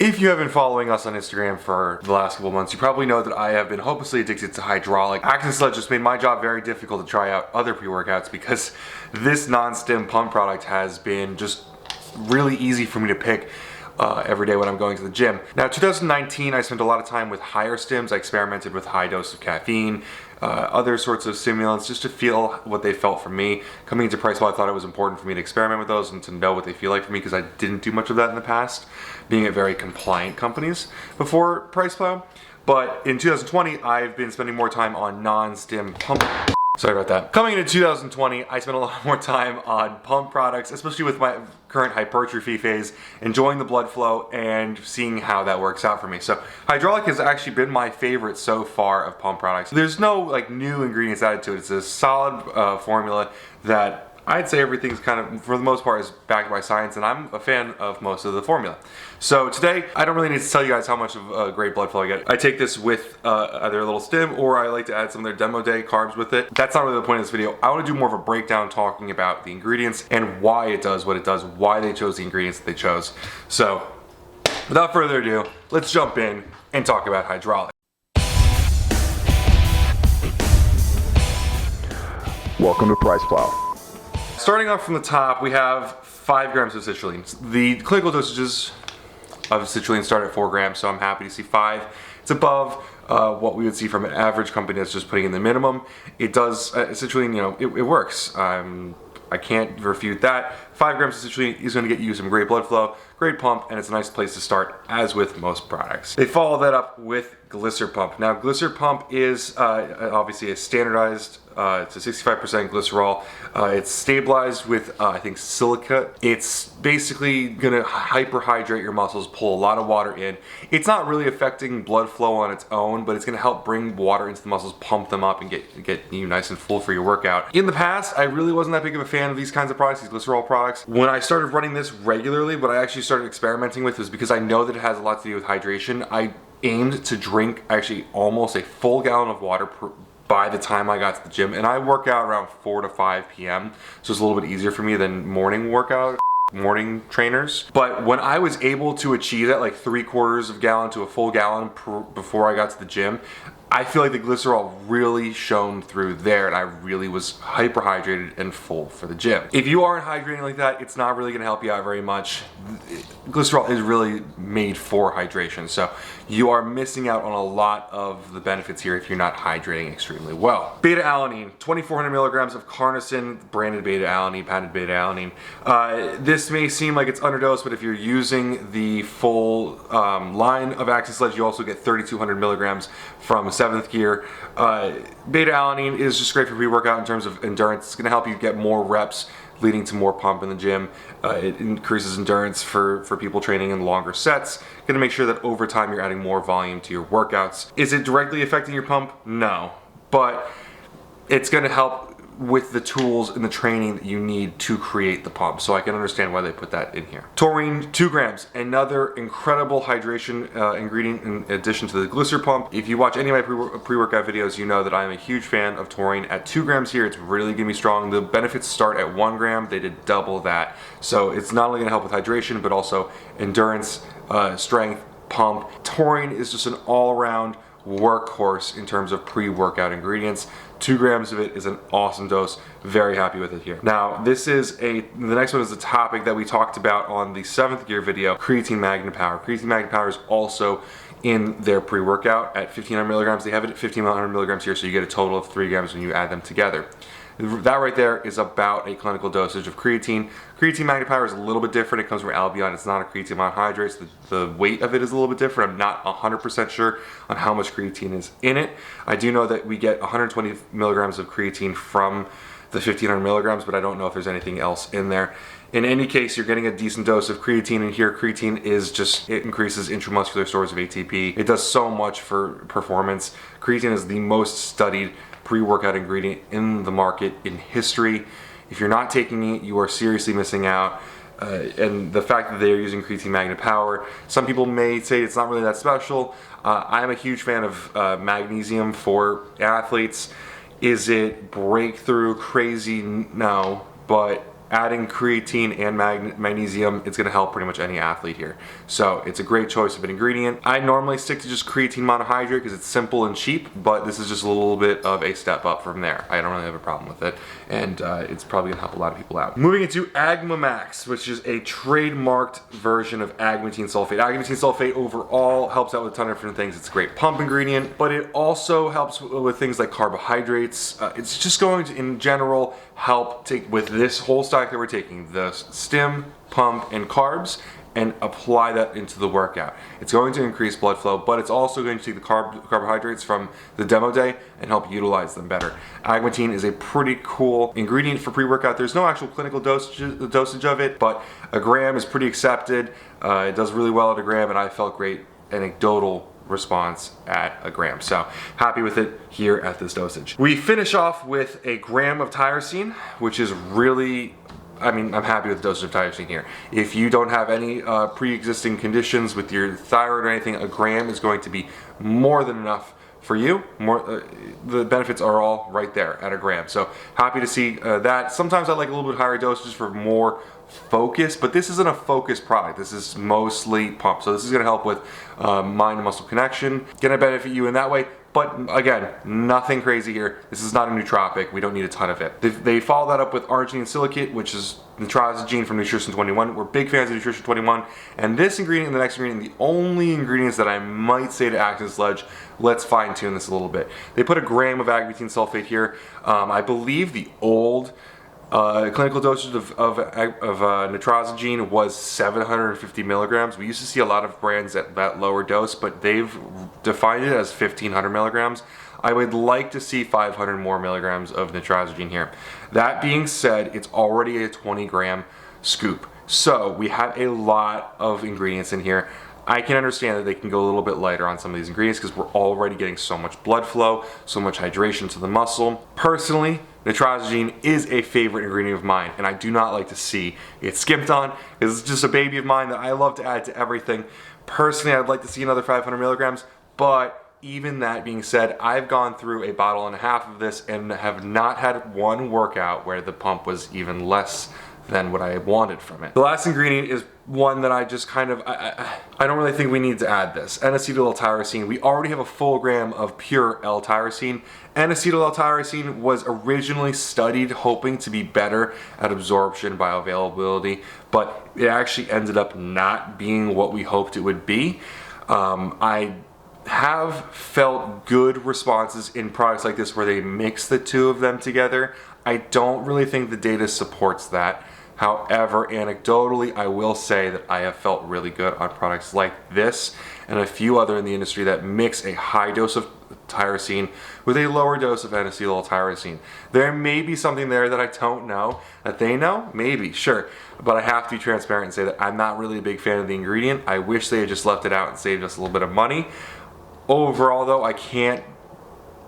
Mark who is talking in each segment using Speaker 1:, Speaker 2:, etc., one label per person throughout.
Speaker 1: If you have been following us on Instagram for the last couple months, you probably know that I have been hopelessly addicted to hydraulic. Axe Sledge just made my job very difficult to try out other pre-workouts because this non-stim pump product has been just really easy for me to pick every day when I'm going to the gym. Now, 2019, I spent a lot of time with higher stims. I experimented with high dose of caffeine, other sorts of stimulants, just to feel what they felt for me. Coming into PricePlow, I thought it was important for me to experiment with those and to know what they feel like for me because I didn't do much of that in the past, being at very compliant companies before PricePlow. But in 2020, I've been spending more time on non-stim pump. Sorry about that. Coming into 2020, I spent a lot more time on pump products, especially with my current hypertrophy phase, enjoying the blood flow and seeing how that works out for me. So hydraulic has actually been my favorite so far of pump products. There's no like new ingredients added to it. It's a solid formula that I'd say everything's kind of, for the most part, is backed by science, and I'm a fan of most of the formula. So today, I don't really need to tell you guys how much of a great blood flow I get. I take this with either a little stim, or I like to add some of their demo day carbs with it. That's not really the point of this video. I want to do more of a breakdown talking about the ingredients and why it does what it does, why they chose the ingredients that they chose. So, without further ado, let's jump in and talk about hydraulic.
Speaker 2: Welcome to PricePlow.
Speaker 1: Starting off from the top, we have 5 grams of citrulline. The clinical dosages of citrulline start at 4 grams, so I'm happy to see 5. It's above what we would see from an average company that's just putting in the minimum. It does, citrulline, you know, it works. I can't refute that. 5 grams of citrulline is going to get you some great blood flow, great pump, and it's a nice place to start, as with most products. They follow that up with Glycerin pump. Now, Glycerin pump is obviously a standardized, it's a 65% glycerol. It's stabilized with, I think, silica. It's basically gonna hyperhydrate your muscles, pull a lot of water in. It's not really affecting blood flow on its own, but it's gonna help bring water into the muscles, pump them up, and get you nice and full for your workout. In the past, I really wasn't that big of a fan of these kinds of products, these glycerol products. When I started running this regularly, what I actually started experimenting with was, because I know that it has a lot to do with hydration, I aimed to drink actually almost a full gallon of water by the time I got to the gym, and I work out around 4 to 5 p.m. so it's a little bit easier for me than morning trainers. But when I was able to achieve that, like 3/4 of a gallon to a full gallon before I got to the gym, I feel like the glycerol really shone through there, and I really was hyperhydrated and full for the gym. If you aren't hydrating like that, it's not really gonna help you out very much. Glycerol is really made for hydration, so you are missing out on a lot of the benefits here if you're not hydrating extremely well. BetaAlanine, 2,400 milligrams of carnosine, branded BetaAlanine, patented BetaAlanine. This may seem like it's underdosed, but if you're using the full line of Axe Sledge, you also get 3,200 milligrams from 7th gear. BetaAlanine is just great for pre-workout in terms of endurance. It's going to help you get more reps, leading to more pump in the gym. It increases endurance for people training in longer sets. Going to make sure that over time you're adding more volume to your workouts. Is it directly affecting your pump? No, but it's going to help with the tools and the training that you need to create the pump, so I can understand why they put that in here. Taurine, 2 grams, another incredible hydration ingredient in addition to the glycer pump. If you watch any of my pre-workout videos, you know that I'm a huge fan of taurine. At 2 grams here, it's really gonna be strong. The benefits start at 1 gram. They did double that, so it's not only gonna help with hydration, but also endurance, strength, pump. Taurine is just an all-around workhorse in terms of pre-workout ingredients. 2 grams of it is an awesome dose. Very happy with it here. Now, the next one is a topic that we talked about on the 7th gear video, creatine magnet power. Creatine magnet power is also in their pre-workout at 1,500 milligrams. They have it at 1,500 milligrams here, so you get a total of 3 grams when you add them together. That right there is about a clinical dosage of creatine. Creatine magnet power is a little bit different. It comes from Albion. It's not a creatine monohydrate, so the weight of it is a little bit different. I'm not 100% sure on how much creatine is in it. I do know that we get 120 milligrams of creatine from the 1,500 milligrams, but I don't know if there's anything else in there. In any case, you're getting a decent dose of creatine in here. Creatine is just, it increases intramuscular stores of ATP. It does so much for performance. Creatine is the most studied pre-workout ingredient in the market in history. If you're not taking it, you are seriously missing out. And the fact that they're using creatine magnet power, some people may say it's not really that special. I'm a huge fan of magnesium for athletes. Is it breakthrough crazy? No, but adding creatine and magnesium, it's going to help pretty much any athlete here. So it's a great choice of an ingredient. I normally stick to just creatine monohydrate because it's simple and cheap, but this is just a little bit of a step up from there. I don't really have a problem with it, and it's probably going to help a lot of people out. Moving into Agma Max, which is a trademarked version of agmatine sulfate. Agmatine sulfate overall helps out with a ton of different things. It's a great pump ingredient, but it also helps with things like carbohydrates. It's just going to, in general, help take with this whole stack that we're taking, the stim, pump, and carbs, and apply that into the workout. It's going to increase blood flow, but it's also going to take the carbohydrates from the demo day and help utilize them better. Agmatine is a pretty cool ingredient for pre-workout. There's no actual clinical dosage of it, but a gram is pretty accepted. It does really well at a gram, and I felt great anecdotal response at a gram. So happy with it here at this dosage. We finish off with a gram of tyrosine, which is really, I'm happy with the dosage of tyrosine here. If you don't have any pre-existing conditions with your thyroid or anything, a gram is going to be more than enough for you. The benefits are all right there at a gram. So happy to see that. Sometimes I like a little bit higher dosages for more focus, but this isn't a focused product. This is mostly pump. So this is going to help with mind and muscle connection. Going to benefit you in that way. But again, nothing crazy here. This is not a nootropic. We don't need a ton of it. They follow that up with arginine silicate, which is Neutrons Gene from Nutrition 21. We're big fans of Nutrition 21. And this ingredient and the next ingredient, the only ingredients that I might say to Axe Sledge, let's fine tune this a little bit. They put a gram of agmatine sulfate here. I believe the old clinical dosage of Neutrons Gene was 750 milligrams. We used to see a lot of brands at that lower dose, but they've defined it as 1500 milligrams. I would like to see 500 more milligrams of Neutrons Gene here. That being said, it's already a 20 gram scoop. So we have a lot of ingredients in here. I can understand that they can go a little bit lighter on some of these ingredients because we're already getting so much blood flow, so much hydration to the muscle. Personally, Neutrons Gene is a favorite ingredient of mine, and I do not like to see it skimped on. It's just a baby of mine that I love to add to everything. Personally, I'd like to see another 500 milligrams, but even that being said, I've gone through a bottle and a half of this and have not had one workout where the pump was even less than what I wanted from it. The last ingredient is one that I just kind of, I don't really think we need to add this. N-acetyl L-tyrosine. We already have a full gram of pure L-tyrosine. N-acetyl L-tyrosine was originally studied hoping to be better at absorption, bioavailability, but it actually ended up not being what we hoped it would be. I have felt good responses in products like this where they mix the two of them together. I don't really think the data supports that. However, anecdotally, I will say that I have felt really good on products like this and a few other in the industry that mix a high dose of tyrosine with a lower dose of N-acetyl L-tyrosine. There may be something there that I don't know, that they know, maybe, sure, but I have to be transparent and say that I'm not really a big fan of the ingredient. I wish they had just left it out and saved us a little bit of money. Overall though, I can't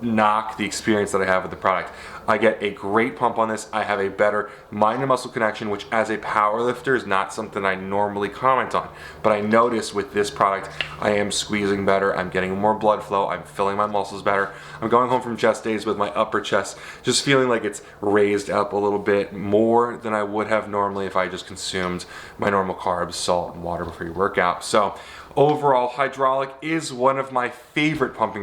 Speaker 1: knock the experience that I have with the product. I get a great pump on this. I have a better mind and muscle connection, which as a power lifter is not something I normally comment on. But I notice with this product, I am squeezing better. I'm getting more blood flow. I'm filling my muscles better. I'm going home from chest days with my upper chest just feeling like it's raised up a little bit more than I would have normally if I just consumed my normal carbs, salt, and water before you work out. So overall, hydraulic is one of my favorite pump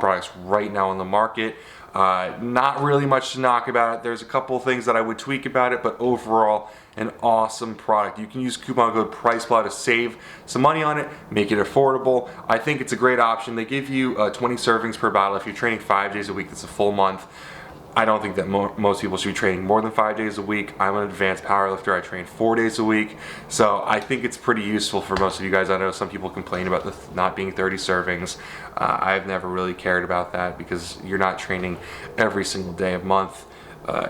Speaker 1: products right now on the market. Not really much to knock about it. There's a couple of things that I would tweak about it, but overall, an awesome product. You can use coupon code PricePlow to save some money on it, make it affordable. I think it's a great option. They give you 20 servings per bottle. If you're training 5 days a week, that's a full month. I don't think that most people should be training more than 5 days a week. I'm an advanced powerlifter. I train 4 days a week. So I think it's pretty useful for most of you guys. I know some people complain about the not being 30 servings. I've never really cared about that because you're not training every single day of month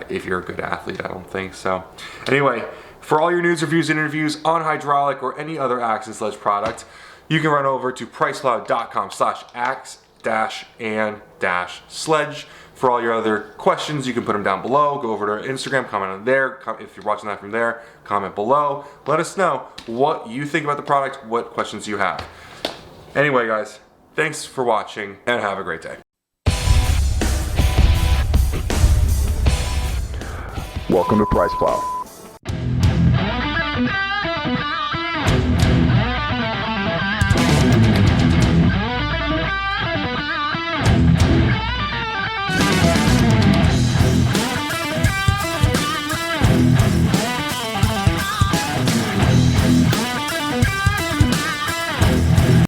Speaker 1: if you're a good athlete, I don't think. So anyway, for all your news, reviews, and interviews on hydraulic or any other Axe Sledge product, you can run over to priceplow.com/axe-and-sledge. For all your other questions, you can put them down below. Go over to our Instagram, comment on there. If you're watching that from there, comment below. Let us know what you think about the product, what questions you have. Anyway, guys, thanks for watching and have a great day.
Speaker 2: Welcome to PricePlow.